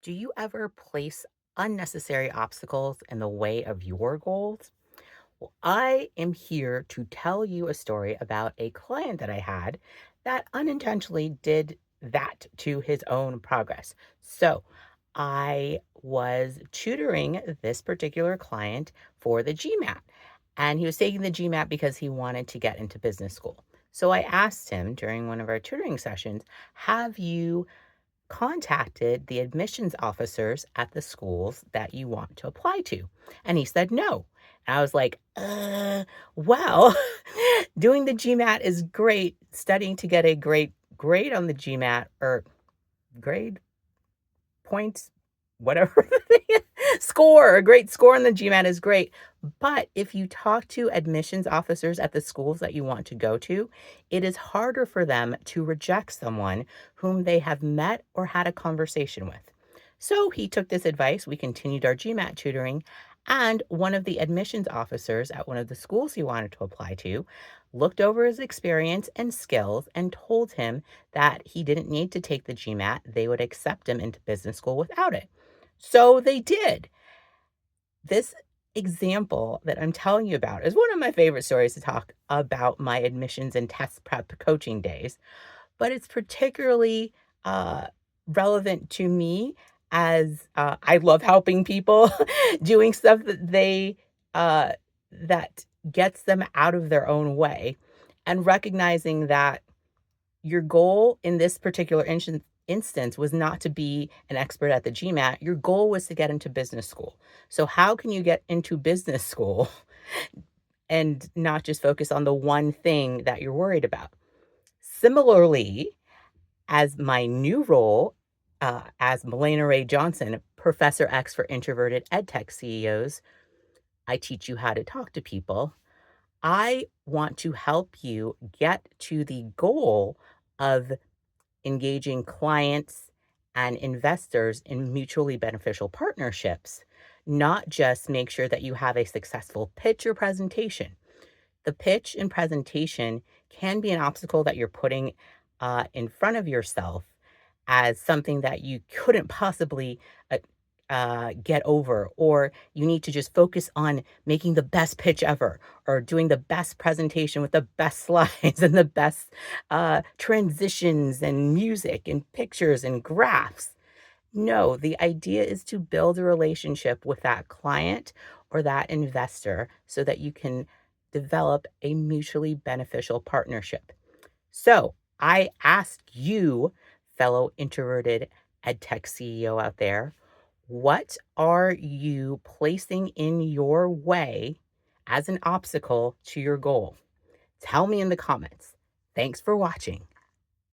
Do you ever place unnecessary obstacles in the way of your goals? Well, I am here to tell you a story about a client that I had that unintentionally did that to his own progress. So, I was tutoring this particular client for the GMAT, and he was taking the GMAT because he wanted to get into business school. So, I asked him during one of our tutoring sessions, have you contacted the admissions officers at the schools that you want to apply to? And he said no. And I was like, well, doing the GMAT is great. Studying to get a great grade on the GMAT or grade points, whatever the thing is, score, a great score on the GMAT is great. But if you talk to admissions officers at the schools that you want to go to, it is harder for them to reject someone whom they have met or had a conversation with. So he took this advice. We continued our GMAT tutoring, and one of the admissions officers at one of the schools he wanted to apply to looked over his experience and skills and told him that he didn't need to take the GMAT. They would accept him into business school without it. So they did. This example that I'm telling you about is one of my favorite stories to talk about my admissions and test prep coaching days, but it's particularly uh, relevant to me as I love helping people doing stuff uh, that gets them out of their own way and recognizing that your goal in this particular instance was not to be an expert at the GMAT. Your goal was to get into business school. So, how can you get into business school and not just focus on the one thing that you're worried about? Similarly, as my new role as Mahlena-Rae Johnson, Professor X for Introverted EdTech CEOs, I teach you how to talk to people. I want to help you get to the goal of engaging clients and investors in mutually beneficial partnerships, not just make sure that you have a successful pitch or presentation. The pitch and presentation can be an obstacle that you're putting in front of yourself as something that you couldn't possibly uh, get over, or you need to just focus on making the best pitch ever, or doing the best presentation with the best slides and the best transitions and music and pictures and graphs. No, the idea is to build a relationship with that client or that investor so that you can develop a mutually beneficial partnership. So I ask you, fellow introverted EdTech CEO out there, what are you placing in your way as an obstacle to your goal? Tell me in the comments. Thanks for watching.